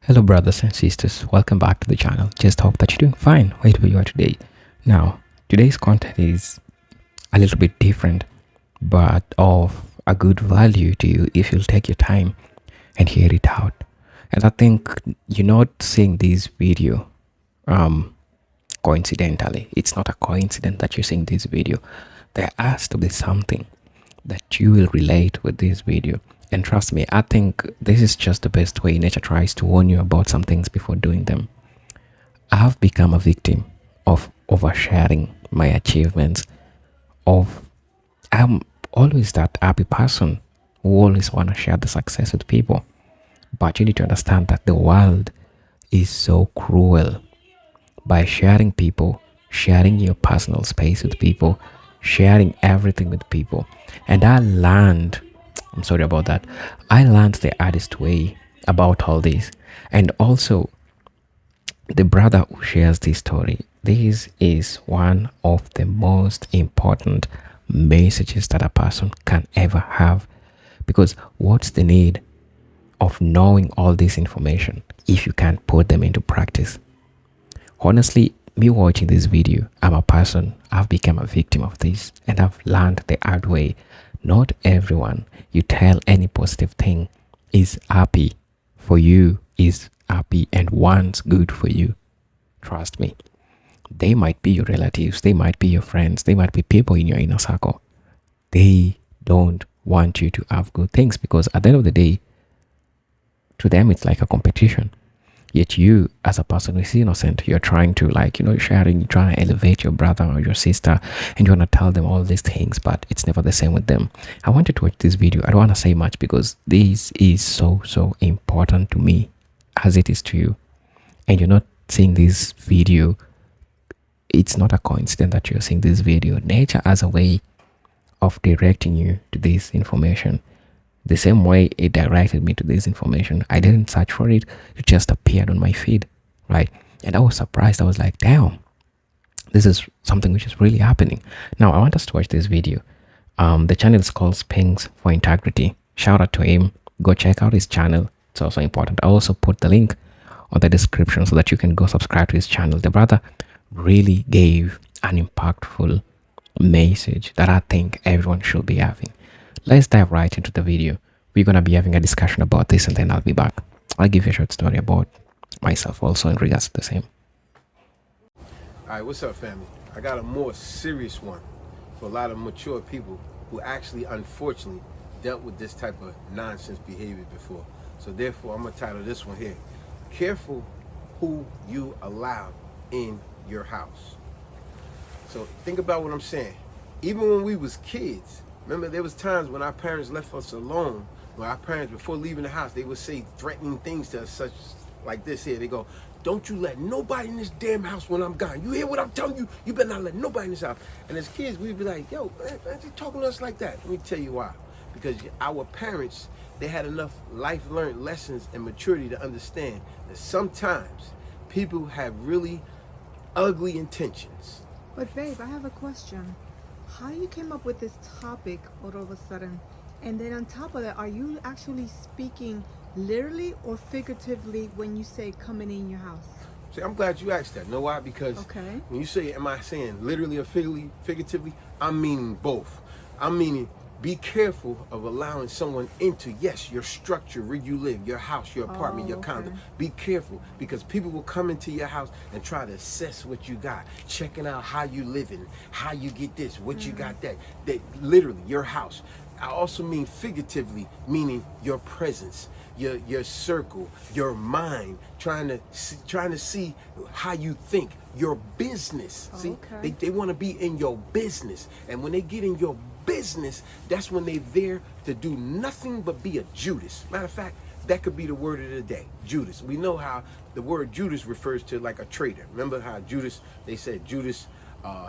Hello, brothers and sisters. Welcome back to the channel. Just hope that you're doing fine wherever you are today. Now, today's content is a little bit different, but of a good value to you if you'll take your time and hear it out. And I think you're not seeing this video um, coincidentally. It's not a coincidence that you're seeing this video. There has to be something that you will relate with this video. And trust me, I think this is just the best way nature tries to warn you about some things before doing them. I've become a victim of oversharing my achievements. Of I'm always that happy person who always want to share the success with people. But you need to understand that the world is so cruel. By sharing your personal space with people, sharing everything with people. And I'm sorry about that. I learned the hardest way about all this. And also, the brother who shares this story, this is one of the most important messages that a person can ever have. Because what's the need of knowing all this information if you can't put them into practice? Honestly, me watching this video, I've become a victim of this and I've learned the hard way. Not everyone you tell any positive thing is happy for you, is happy and wants good for you. Trust me. They might be your relatives, they might be your friends, they might be people in your inner circle. They don't want you to have good things because at the end of the day, to them it's like a competition. Yet you, as a person who is innocent, you're trying to sharing, you're trying to elevate your brother or your sister, and you want to tell them all these things, but it's never the same with them. I wanted to watch this video. I don't want to say much because this is so important to me as it is to you. And you're not seeing this video. It's not a coincidence that you're seeing this video. Nature has a way of directing you to this information. The same way it directed me to this information. I didn't search for it. It just appeared on my feed, right? And I was surprised. I was like, damn, this is something which is really happening. Now, I want us to watch this video. The channel is called Spinks for Integrity. Shout out to him. Go check out his channel. It's also important. I also put the link on the description so that you can go subscribe to his channel. The brother really gave an impactful message that I think everyone should be having. Let's dive right into the video. We're going to be having a discussion about this and then I'll be back. I'll give you a short story about myself also in regards to the same. All right, what's up, family? I got a more serious one for a lot of mature people who actually, unfortunately, dealt with this type of nonsense behavior before. So therefore, I'm going to title this one here, Careful Who You Allow in Your House. So think about what I'm saying. Even when we was kids, remember there was times when our parents left us alone, when our parents, before leaving the house, they would say threatening things to us, such like this here. They go, don't you let nobody in this damn house when I'm gone. You hear what I'm telling you? You better not let nobody in this house. And as kids, we'd be like, yo, man, you talking to us like that? Let me tell you why. Because our parents, they had enough life-learned lessons and maturity to understand that sometimes people have really ugly intentions. But babe, I have a question. How you came up with this topic all of a sudden? And then on top of that, are you actually speaking literally or figuratively when you say coming in your house? See, I'm glad you asked that. Know why? Because Okay. when you say, am I saying literally or figuratively, I'm meaning both. I'm meaning be careful of allowing someone into, yes, your structure, where you live, your house, your apartment, your condo. Be careful because people will come into your house and try to assess what you got, checking out how you living, how you get this, what you got that. That literally your house. I also mean figuratively, meaning your presence, your circle, your mind, trying to see how you think, your business. See, Okay. they want to be in your business, and when they get in your business, that's when they're there to do nothing but be a Judas. Matter of fact, that could be the word of the day, Judas. We know how the word Judas refers to like a traitor. Remember how Judas, they said Judas,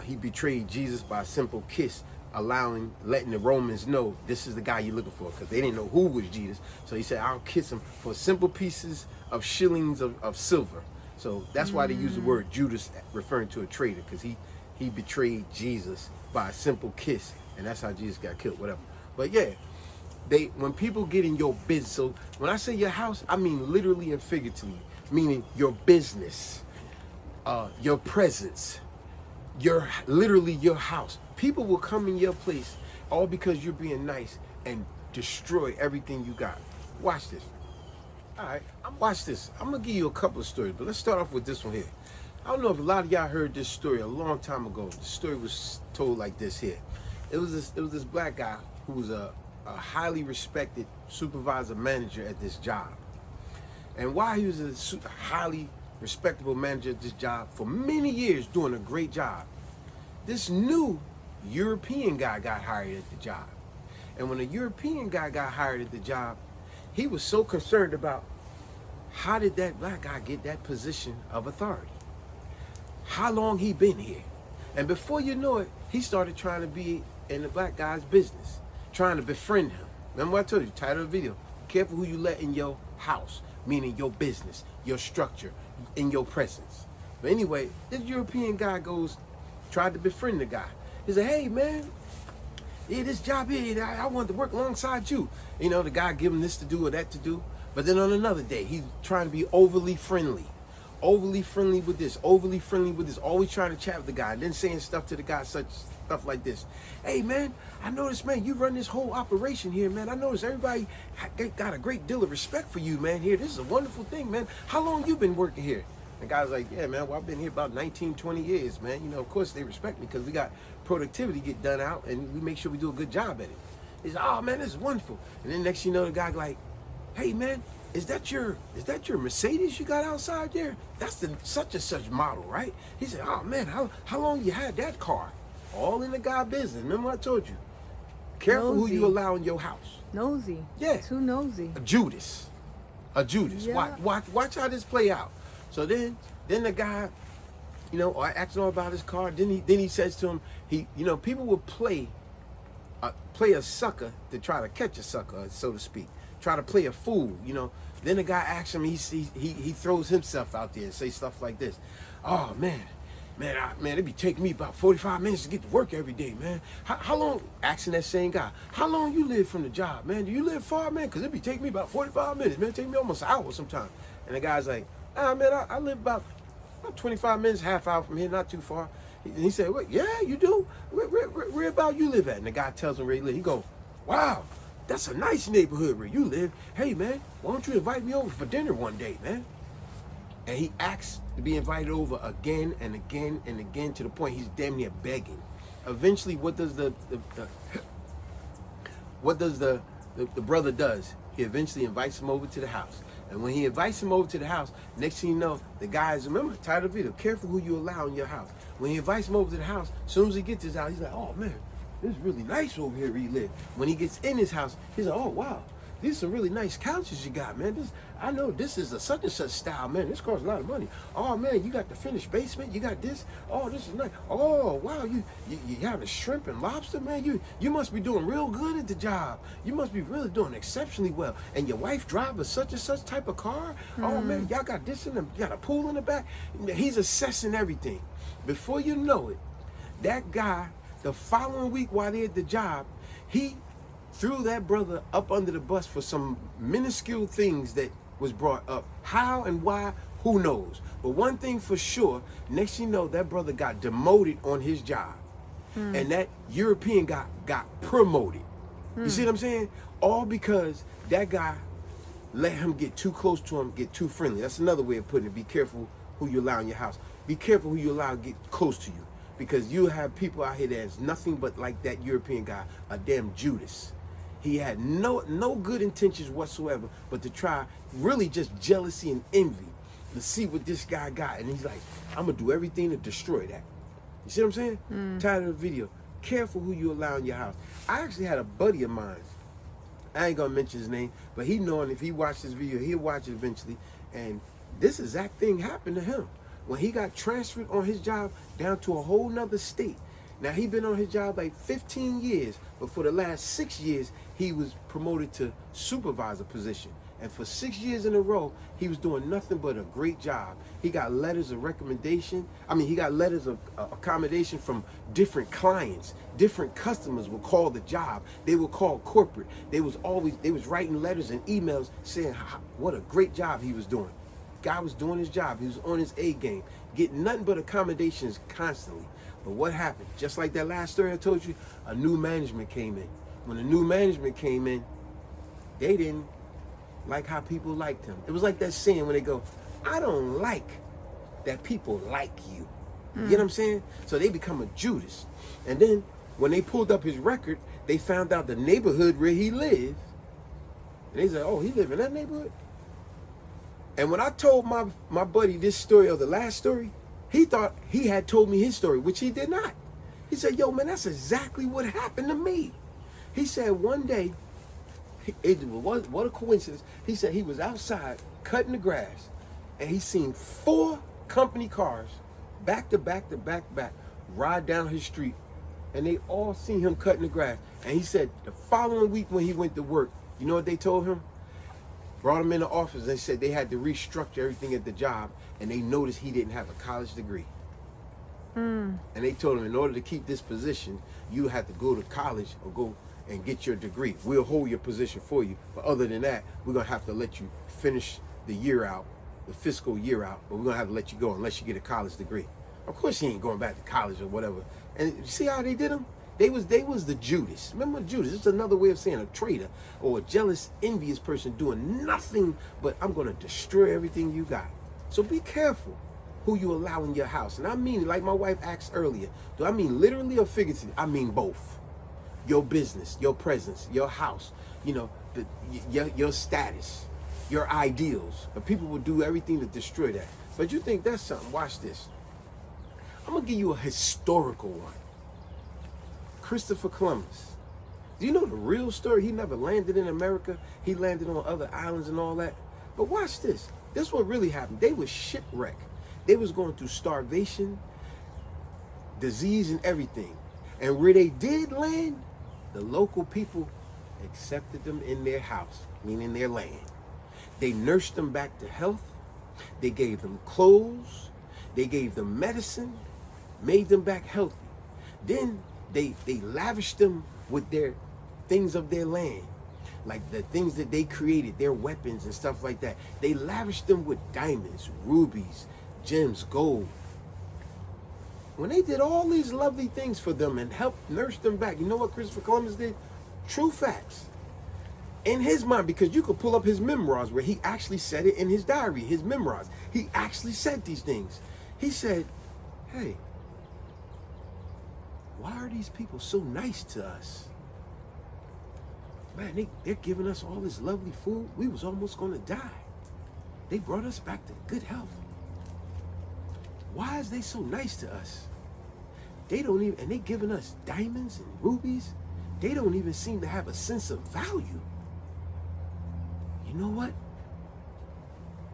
he betrayed Jesus by a simple kiss, letting the Romans know this is the guy you're looking for, because they didn't know who was Jesus. So he said, I'll kiss him for simple pieces of shillings of silver. So that's why they use the word Judas, referring to a traitor, because he betrayed Jesus by a simple kiss, and that's how Jesus got killed, whatever. But yeah, when people get in your business, so when I say your house, I mean literally and figuratively, meaning your business, your presence, literally your house. People will come in your place all because you're being nice and destroy everything you got. Watch this. All right, watch this. I'm gonna give you a couple of stories, but let's start off with this one here. I don't know if a lot of y'all heard this story a long time ago. The story was told like this here. It was this black guy who was a highly respected supervisor manager at this job. And while he was a highly respectable manager at this job for many years doing a great job, this new European guy got hired at the job. And when a European guy got hired at the job, he was so concerned about how did that black guy get that position of authority? How long he been here? And before you know it, he started trying to be in the black guy's business, trying to befriend him. Remember what I told you, title of the video, careful who you let in your house, meaning your business, your structure, in your presence. But anyway, this European guy tried to befriend the guy. He said, hey man, yeah, this job here, I want to work alongside you. You know, the guy give him this to do or that to do. But then on another day, he's trying to be overly friendly with this, overly friendly with this, always trying to chat with the guy, and then saying stuff to the guy, such stuff like this. Hey man, I noticed, man, you run this whole operation here, man. I noticed everybody got a great deal of respect for you, man, here. This is a wonderful thing, man. How long you been working here? The guy's like, yeah, man, well, I've been here about 19, 20 years, man. You know, of course they respect me because we got productivity get done out and we make sure we do a good job at it. He's like, oh man, this is wonderful. And then next you know, the guy like, hey man, is that your Mercedes you got outside there? That's the such and such model, right? He said, oh man, how long you had that car? All in the guy business. Remember what I told you? Careful Nosy. who you allow in your house. Nosy. Yeah. Too nosy. A Judas. Yeah. Watch how this play out. So then the guy, you know, asking all about his car. Then he says to him, people will play a sucker to try to catch a sucker, so to speak. Try to play a fool, you know. Then the guy asks him, he throws himself out there and say stuff like this. Oh man, it'd be taking me about 45 minutes to get to work every day, man. How long, asking that same guy, how long you live from the job, man? Do you live far, man? Because it'd be taking me about 45 minutes, man. It'd take me almost an hour sometimes. And the guy's like, man, I live about 25 minutes, half hour from here, not too far. And he said, wait, yeah, you do? Where about you live at? And the guy tells him where he live. He goes, wow, that's a nice neighborhood where you live. Hey, man, why don't you invite me over for dinner one day, man? And he asks to be invited over again and again and again to the point he's damn near begging. Eventually, what does the brother does? He eventually invites him over to the house. And when he invites him over to the house, next thing you know, the guys, remember, title of the video, careful who you allow in your house. When he invites him over to the house, as soon as he gets to his house, he's like, oh man, this is really nice over here where you live. When he gets in his house, he's like, oh wow, these are some really nice couches you got, man. I know this is a such and such style, man. This costs a lot of money. Oh man, you got the finished basement, you got this. Oh, this is nice. Oh wow, you have a shrimp and lobster, man. You must be doing real good at the job. You must be really doing exceptionally well. And your wife drives a such and such type of car. Oh man, y'all got this in them. You got a pool in the back. He's assessing everything. Before you know it, that guy, the following week while they're at the job, he threw that brother up under the bus for some minuscule things that was brought up. How and why, who knows? But one thing for sure, next you know, that brother got demoted on his job. And that European guy got promoted. You see what I'm saying? All because that guy let him get too close to him, get too friendly. That's another way of putting it. Be careful who you allow in your house. Be careful who you allow to get close to you. Because you have people out here that's nothing but like that European guy, a damn Judas. He had no good intentions whatsoever, but to try really just jealousy and envy to see what this guy got. And he's like, I'm going to do everything to destroy that. You see what I'm saying? Title of the video, careful who you allow in your house. I actually had a buddy of mine. I ain't going to mention his name, but he knowing if he watched this video, he'll watch it eventually. And this exact thing happened to him. When he got transferred on his job down to a whole nother state. Now, he been on his job like 15 years, but for the last 6 years, he was promoted to supervisor position. And for 6 years in a row, he was doing nothing but a great job. He got letters of recommendation. He got letters of accommodation from different clients. Different customers would call the job. They would call corporate. They was writing letters and emails saying what a great job he was doing. Guy was doing his job. He was on his A game, getting nothing but accommodations constantly. But what happened? Just like that last story I told you, a new management came in. When the new management came in, they didn't like how people liked him. It was like that saying when they go, I don't like that people like you. You get what I'm saying? So they become a Judas. And then when they pulled up his record, they found out the neighborhood where he lived. And they said, oh, he live in that neighborhood? And when I told my buddy this story, or the last story, he thought he had told me his story, which he did not. He said, yo, man, that's exactly what happened to me. He said one day, what a coincidence. He said he was outside cutting the grass, and he seen 4 company cars back to back ride down his street, and they all seen him cutting the grass. And he said the following week when he went to work, you know what they told him? Brought him in the office. They said they had to restructure everything at the job, and they noticed he didn't have a college degree. And they told him, in order to keep this position, you have to go to college or go and get your degree. We'll hold your position for you. But other than that, we're going to have to let you finish the year out, the fiscal year out, but we're going to have to let you go unless you get a college degree. Of course, he ain't going back to college or whatever. And you see how they did him? They was the Judas. Remember Judas? It's another way of saying a traitor or a jealous, envious person doing nothing but I'm going to destroy everything you got. So be careful who you allow in your house. And I mean, like my wife asked earlier, do I mean literally or figuratively? I mean both. Your business, your presence, your house, your status, your ideals. But people will do everything to destroy that. But you think that's something? Watch this. I'm going to give you a historical one. Christopher Columbus. Do you know the real story? He never landed in America. He landed on other islands and all that. But watch this. This is what really happened. They were shipwrecked. They was going through starvation, disease, and everything. And where they did land, the local people accepted them in their house, meaning their land. They nursed them back to health. They gave them clothes. They gave them medicine, made them back healthy. Then they lavished them with their things of their land, like the things that they created, their weapons and stuff like that. They lavished them with diamonds, rubies, gems, gold. When they did all these lovely things for them and helped nurse them back, you know what Christopher Columbus did? True facts. In his mind, because you could pull up his memoirs where he actually said it in his diary, his memoirs. He actually said these things. He said, hey, why are these people so nice to us? Man, they're giving us all this lovely food. We was almost going to die. They brought us back to good health. Why is they so nice to us? They don't even, and they giving us diamonds and rubies. They don't even seem to have a sense of value. You know what?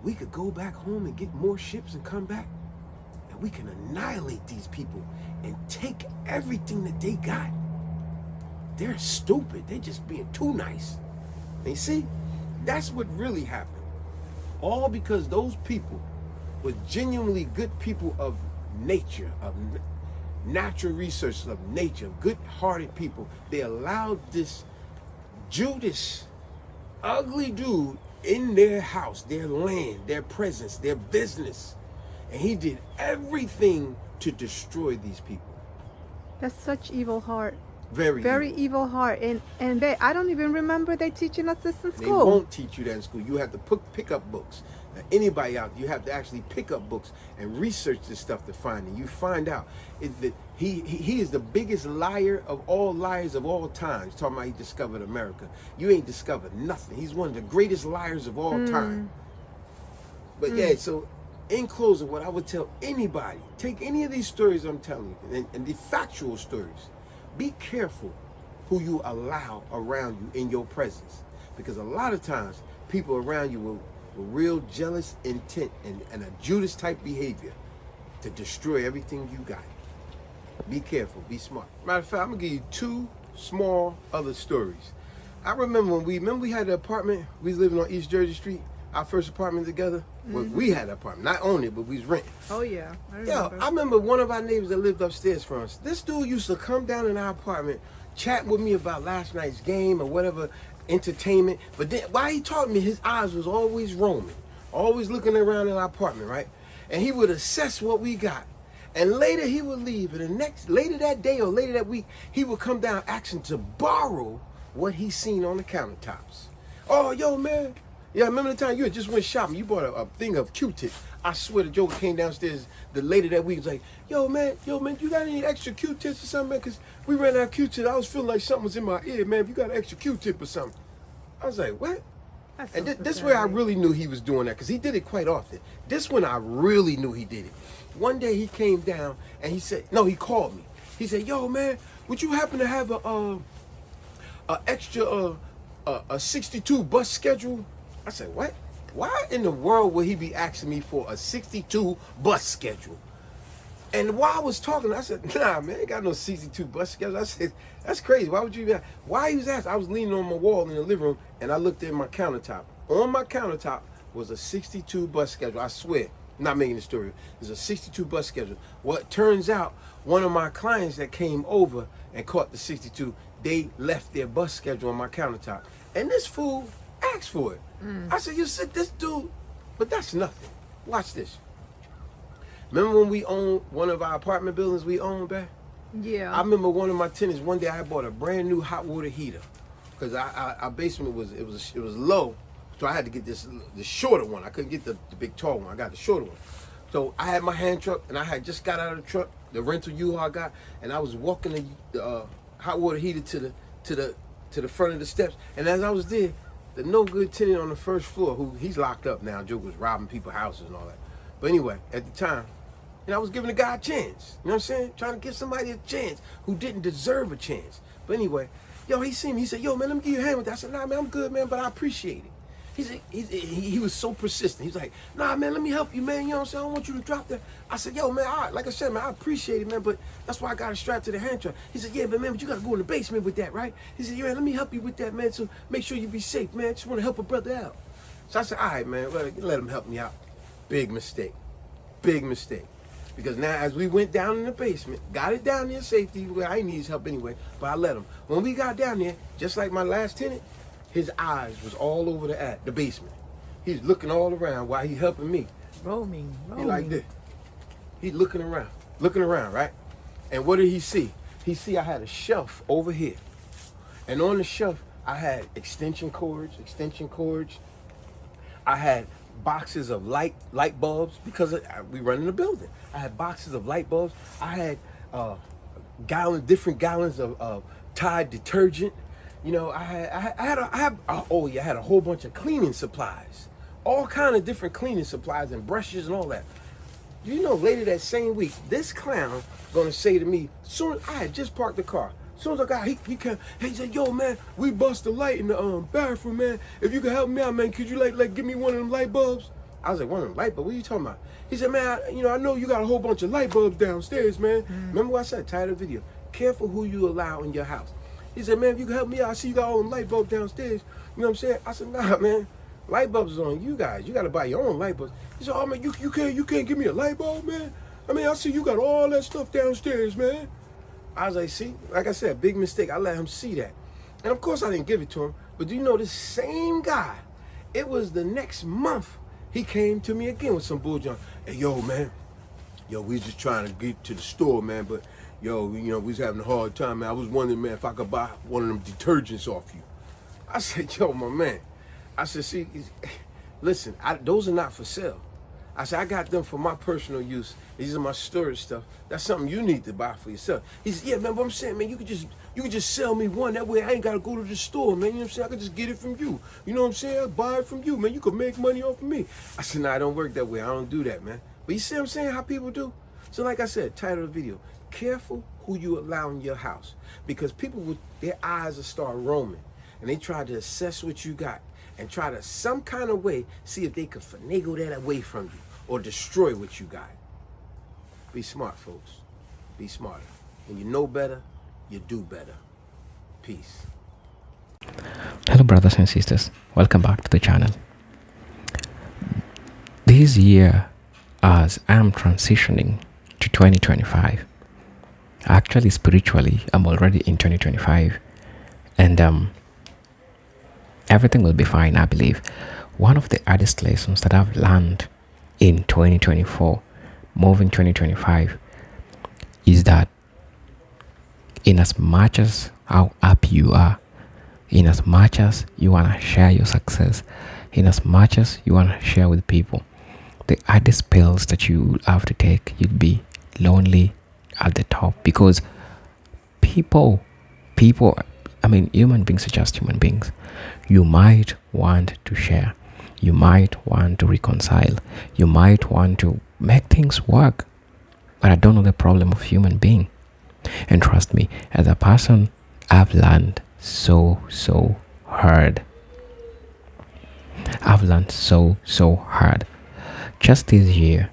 We could go back home and get more ships and come back, and we can annihilate these people and take everything that they got. They're stupid. They're just being too nice. And you see, that's what really happened. All because those people were genuinely good people of nature, of natural resources, of nature, good-hearted people. They allowed this Judas, ugly dude in their house, their land, their presence, their business. And he did everything to destroy these people. That's such evil heart. Very evil heart. And babe, I don't even remember they teaching us this in school. They won't teach you that in school. You have to pick up books. Now, anybody out, you have to actually pick up books and research this stuff to find it. You find out that he is the biggest liar of all liars of all time. He's talking about he discovered America. You ain't discovered nothing. He's one of the greatest liars of all time. But yeah, so in closing, what I would tell anybody, take any of these stories I'm telling you, and the factual stories, be careful who you allow around you in your presence. Because a lot of times, people around you will real jealous intent and a Judas type behavior to destroy everything you got. Be careful, be smart. Matter of fact, I'm gonna give you 2 small other stories. I remember when we had the apartment. We was living on East Jersey Street. Our first apartment together. Well, we had an apartment, not own it, but we was renting. Oh yeah, I Yo, remember. I remember one of our neighbors that lived upstairs from us. This dude used to come down in our apartment, chat with me about last night's game or whatever entertainment. But then while he talked to me, his eyes was always roaming, always looking around in our apartment, right? And he would assess what we got. And later he would leave. And later that day or later that week, he would come down asking to borrow what he seen on the countertops. Oh, yo, man. Yeah, I remember the time you had just went shopping. You bought a thing of Q-tips. I swear the Joker came downstairs the later that week. Was like, yo, man, you got any extra Q-tips or something, man? Because we ran out of Q-tips. I was feeling like something was in my ear, man. If you got an extra Q-tip or something. I was like, what? That's And so this way I pathetic. really knew he was doing that because he did it quite often. This one I really knew he did it. One day he came down and he said, no, he called me. He said, yo, man, would you happen to have a extra a 62 bus schedule? I said, what? Why in the world would he be asking me for a 62 bus schedule? And while I was talking, I said, nah, man, ain't got no 62 bus schedule. I said, that's crazy. Why would you be? Why he was asking? I was leaning on my wall in the living room, and I looked at my countertop. On my countertop was a 62 bus schedule. I swear, I'm not making the story. There's a 62 bus schedule. Well, it turns out one of my clients that came over and caught the 62, they left their bus schedule on my countertop. And this fool asked for it. I said, you said this dude, but that's nothing. Watch this. Remember when we owned one of our apartment buildings we owned back? Yeah. I remember one of my tenants, one day I bought a brand new hot water heater because our basement was low, so I had to get the shorter one. I couldn't get the big tall one. I got the shorter one. So I had my hand truck and I had just got out of the truck, the rental U-Haul I got, and I was walking the hot water heater to the front of the steps. And as I was there, the no good tenant on the first floor, who he's locked up now, Joke was robbing people's houses and all that. But anyway, at the time, I was giving the guy a chance. You know what I'm saying? Trying to give somebody a chance who didn't deserve a chance. But anyway, yo, he seen me. He said, yo, man, let me give you a hand with that. I said, nah, man, I'm good, man, but I appreciate it. He was so persistent. He's like, nah, man, let me help you, man. You know what I'm saying? I don't want you to drop that. I said, yo, man, all right, like I said, man, I appreciate it, man, but that's why I got it strapped to the hand truck. He said, yeah, but man, but you got to go in the basement with that, right? He said, yeah, let me help you with that, man, so make sure you be safe, man. I just want to help a brother out. So I said, all right, man, well, let him help me out. Big mistake. Big mistake. Because now as we went down in the basement, got it down there safely, well, I didn't need his help anyway, but I let him. When we got down there, just like my last tenant, his eyes was all over the basement. He's looking all around while he helping me. Roaming. He like this. He looking around, right? And what did he see? He see I had a shelf over here. And on the shelf, I had extension cords. I had boxes of light bulbs because we run in the building. I had boxes of light bulbs. I had different gallons of Tide detergent. You know, I had a whole bunch of cleaning supplies, all kind of different cleaning supplies and brushes and all that. You know, later that same week, this clown gonna say to me, soon I had just parked the car. Soon as I got, he said, yo, man, we bust a light in the bathroom, man. If you could help me out, man, could you like give me one of them light bulbs? I was like, one of them light bulbs? What are you talking about? He said, man, I know you got a whole bunch of light bulbs downstairs, man. Remember what I said, title of the video, careful who you allow in your house. He said, man, if you can help me out, I see you got all them light bulbs downstairs. You know what I'm saying? I said, nah, man, light bulbs is on you guys. You got to buy your own light bulbs. He said, oh, man, you can't give me a light bulb, man? I mean, I see you got all that stuff downstairs, man. I was like, see, like I said, big mistake. I let him see that. And of course I didn't give it to him. But do you know this same guy, it was the next month, he came to me again with some bullshit. Hey, yo, man, we just trying to get to the store, man, but yo, we was having a hard time, man. I was wondering, man, if I could buy one of them detergents off you. I said, yo, my man. I said, see, listen, those are not for sale. I said, I got them for my personal use. These are my storage stuff. That's something you need to buy for yourself. He said, yeah, man, but I'm saying, man, you could just sell me one. That way I ain't got to go to the store, man. You know what I'm saying? I could just get it from you. You know what I'm saying? I'll buy it from you, man. You could make money off of me. I said, nah, it don't work that way. I don't do that, man. But you see what I'm saying, how people do? So like I said, title of the video, careful who you allow in your house. Because people, their eyes will start roaming. And they try to assess what you got. And try to some kind of way see if they can finagle that away from you or destroy what you got. Be smart, folks. Be smarter. When you know better, you do better. Peace. Hello, brothers and sisters. Welcome back to the channel. This year, as I'm transitioning to 2025, actually, spiritually, I'm already in 2025, and everything will be fine, I believe. One of the hardest lessons that I've learned in 2024, moving 2025, is that in as much as how happy you are, in as much as you want to share your success, in as much as you want to share with people, the hardest pills that you have to take, you'd be lonely at the top, because people, I mean, human beings are just human beings. You might want to share, you might want to reconcile, you might want to make things work, but I don't know the problem of human being. And trust me, as a person, I've learned so hard. I've learned so hard. Just this year,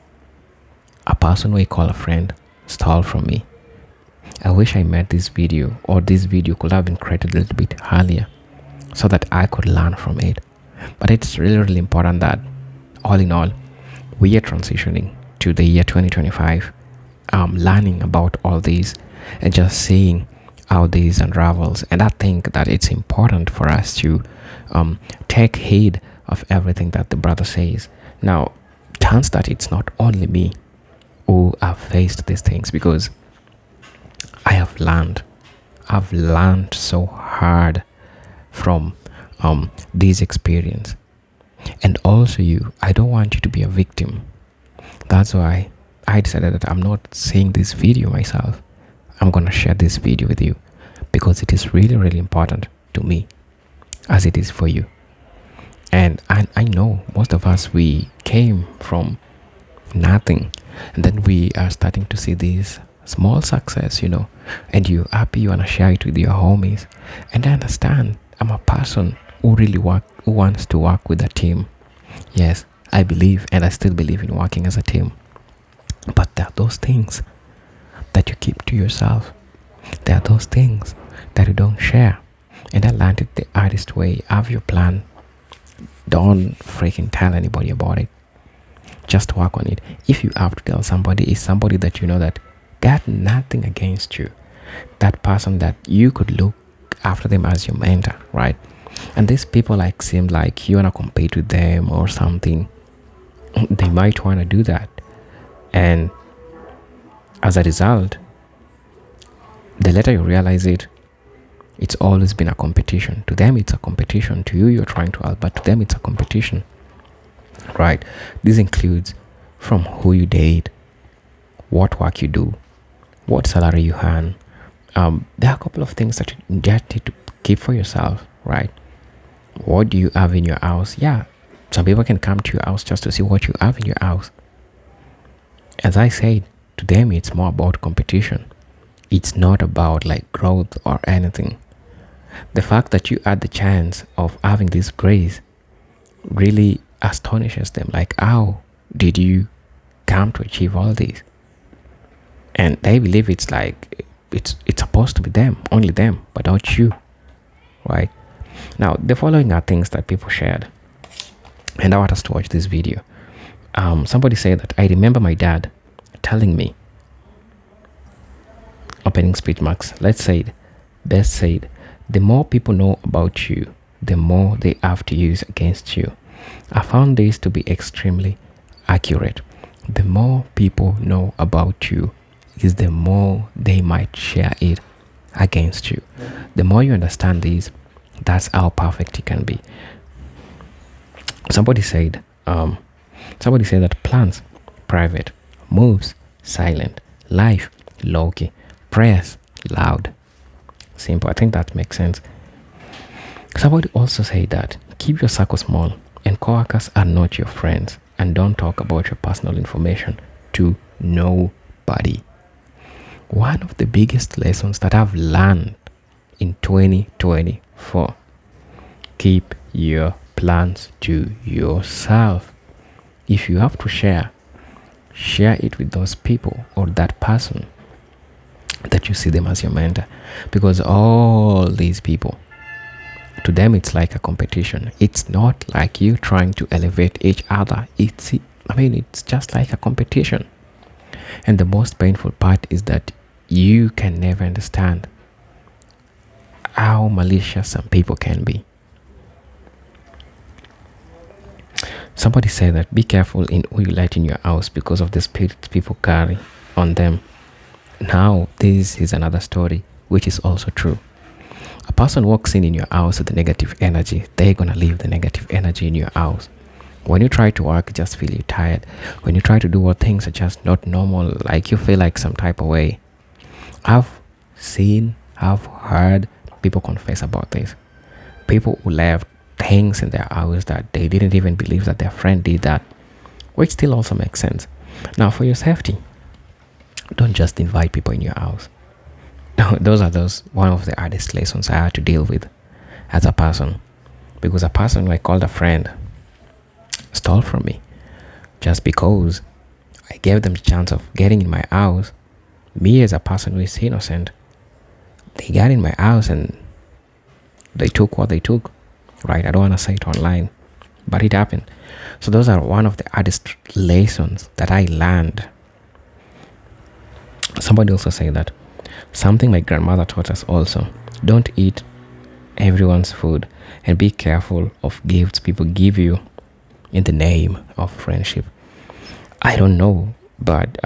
a person we call a friend stole from me. I wish I made this video, or this video could have been created a little bit earlier so that I could learn from it. But it's really important that, all in all, we are transitioning to the year 2025, learning about all these and just seeing how this unravels. And I think that it's important for us to take heed of everything that the brother says. Now, turns that it's not only me who have faced these things, because I've learned so hard from this experience. And also, I don't want you to be a victim. That's why I decided that I'm not saying this video myself. I'm gonna share this video with you, because it is really important to me, as it is for you. And I know most of us, we came from nothing, and then we are starting to see this small success, and you're happy, you wanna share it with your homies. And I understand, I'm a person who who wants to work with a team. Yes, I believe, and I still believe in working as a team. But there are those things that you keep to yourself. There are those things that you don't share. And I learned it the hardest way. Have your plan. Don't freaking tell anybody about it. Just work on it. If you have to tell somebody, it's somebody that you know that got nothing against you. That person that you could look after them as your mentor, right? And these people seem like you wanna compete with them or something. They might wanna do that. And as a result, the later you realize it, it's always been a competition. To them, it's a competition. To you, you're trying to help, but to them, it's a competition, right? This includes from who you date, what work you do, what salary you earn. There are a couple of things that you just need to keep for yourself, right? What do you have in your house? Yeah, some people can come to your house just to see what you have in your house. As I said, to them, it's more about competition. It's not about growth or anything. The fact that you had the chance of having this grace really astonishes them. How did you come to achieve all this? And they believe it's supposed to be them, only them, but not you, right? Now, the following are things that people shared, and I want us to watch this video. Somebody said that, I remember my dad telling me, opening speech marks, let's say it, best said, the more people know about you, the more they have to use against you. I found this to be extremely accurate. The more people know about you is the more they might share it against you. The more you understand this, that's how perfect it can be. Somebody said that plans, private, moves, silent, life, low-key, prayers, loud. Simple. I think that makes sense. Somebody also said that keep your circle small, and coworkers are not your friends, and don't talk about your personal information to nobody. One of the biggest lessons that I've learned in 2024, keep your plans to yourself. If you have to share it with those people or that person that you see them as your mentor, because all these people, To them, it's like a competition. It's not like you trying to elevate each other. It's just like a competition. And the most painful part is that you can never understand how malicious some people can be. Somebody said that be careful in who you let in your house because of the spirits people carry on them. Now, this is another story, which is also true. A person walks in your house with the negative energy, they're gonna leave the negative energy in your house. When you try to work, you just feel you tired. When you try to do what things are just not normal, like you feel like some type of way. I've heard people confess about this. People who left things in their house that they didn't even believe that their friend did that, which still also makes sense. Now, for your safety, don't just invite people in your house. Those one of the hardest lessons I had to deal with as a person, because a person who I called a friend stole from me just because I gave them the chance of getting in my house. Me as a person who is innocent, they got in my house and they took what they took. Right? I don't want to say it online, but it happened. So those are one of the hardest lessons that I learned. Somebody also said that something my grandmother taught us also: don't eat everyone's food and be careful of gifts people give you in the name of friendship. I don't know, but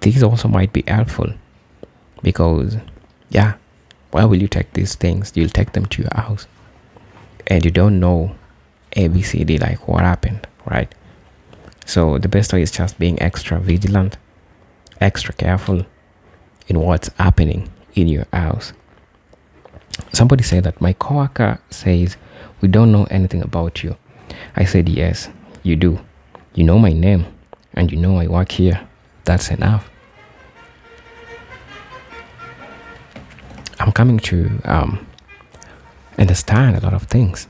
these also might be helpful because, yeah, why will you take these things? You'll take them to your house and you don't know ABCD, like what happened, right? So the best way is just being extra vigilant, extra careful in what's happening in your house. Somebody said that my coworker says we don't know anything about you. I said, yes, you do. You know my name and you know I work here. That's enough. I'm coming to understand a lot of things.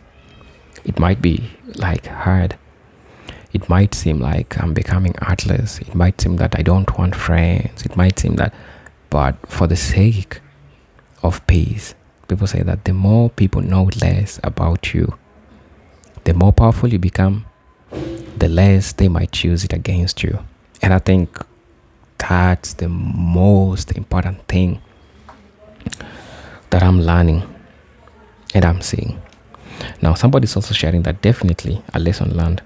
It might be like hard. It might seem like I'm becoming heartless. It might seem that I don't want friends. It might seem that, but for the sake of peace, people say that the more people know less about you, the more powerful you become, the less they might use it against you. And I think that's the most important thing that I'm learning and I'm seeing. Now, somebody's also sharing that definitely a lesson learned.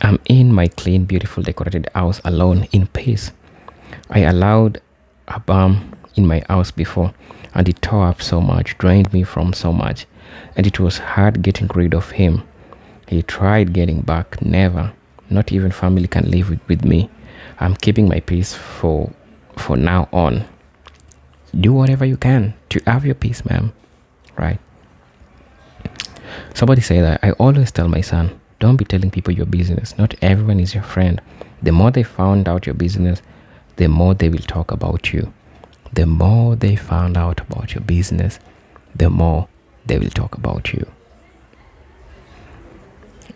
I'm in my clean, beautiful, decorated house alone in peace. I allowed a bum in my house before, and it tore up so much, drained me from so much, and it was hard getting rid of him. He tried getting back, never. Not even family can live with me. I'm keeping my peace for now on. Do whatever you can to have your peace, ma'am. Right? Somebody said that I always tell my son, don't be telling people your business. Not everyone is your friend. The more they found out your business, the more they will talk about you. The more they found out about your business, the more they will talk about you.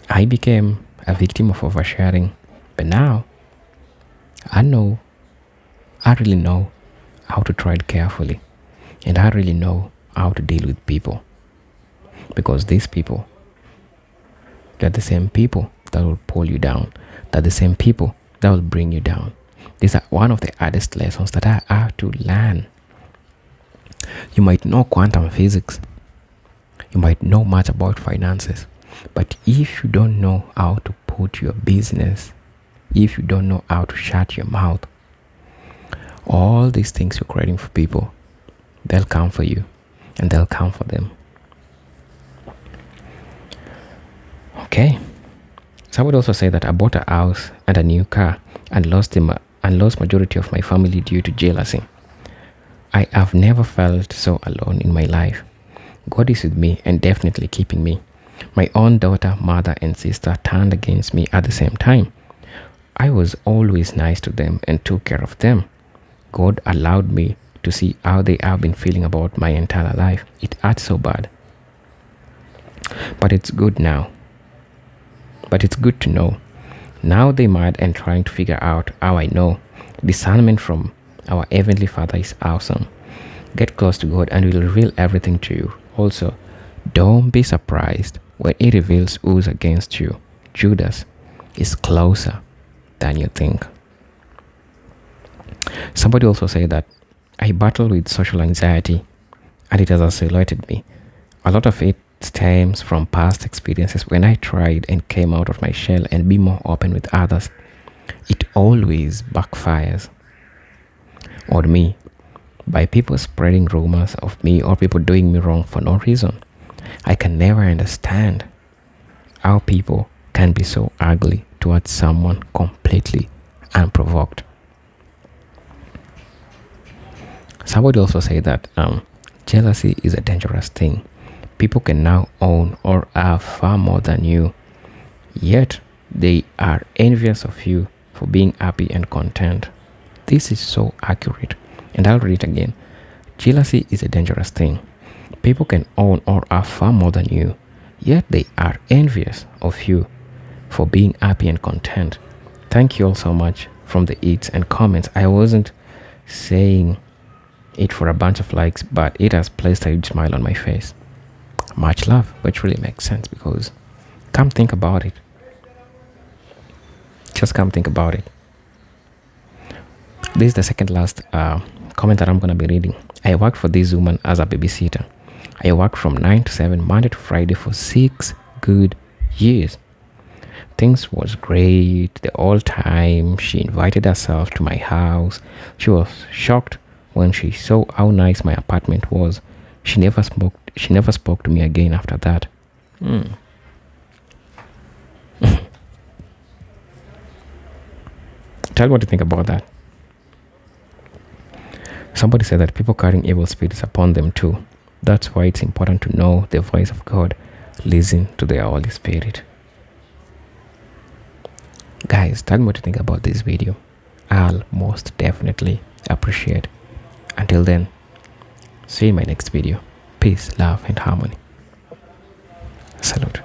I became a victim of oversharing, but now I really know how to tread carefully, and I really know how to deal with people, because these people, they're the same people that will pull you down. They're the same people that will bring you down. These are one of the hardest lessons that I have to learn. You might know quantum physics. You might know much about finances. But if you don't know how to put your business, if you don't know how to shut your mouth, all these things you're creating for people, they'll come for you and they'll come for them. Okay. So I would also say that I bought a house and a new car and lost majority of my family due to jealousy. I have never felt so alone in my life. God is with me and definitely keeping me. My own daughter, mother, and sister turned against me at the same time. I was always nice to them and took care of them. God allowed me to see how they have been feeling about my entire life. It hurt so bad. But it's good now. But it's good to know. Now they're mad and trying to figure out how I know. Discernment from our Heavenly Father is awesome. Get close to God and He will reveal everything to you. Also, don't be surprised when it reveals who's against you. Judas is closer than you think. Somebody also said that I battle with social anxiety and it has isolated me. A lot of it stems from past experiences when I tried and came out of my shell and be more open with others. It always backfires on me by people spreading rumors of me or people doing me wrong for no reason. I can never understand how people can be so ugly towards someone completely unprovoked. Somebody also said that jealousy is a dangerous thing. People can now own or have far more than you, yet they are envious of you for being happy and content. This is so accurate, and I'll read it again. Jealousy is a dangerous thing. People can own or have far more than you, yet they are envious of you for being happy and content. Thank you all so much from the eats and comments. I wasn't saying it for a bunch of likes, but it has placed a huge smile on my face. Much love, which really makes sense because come think about it. Just come think about it. This is the second last comment that I'm going to be reading. I worked for this woman as a babysitter. I worked from 9 to 7 Monday to Friday for 6 good years. Things was great the whole time. She invited herself to my house. She was shocked when she saw how nice my apartment was. She never spoke to me again after that. Tell me what you think about that. Somebody said that people carrying evil spirits upon them too. That's why it's important to know the voice of God. Listen to the Holy Spirit. Guys, tell me what you think about this video. I'll most definitely appreciate. Until then, see you in my next video. Peace, love, and harmony. Salute.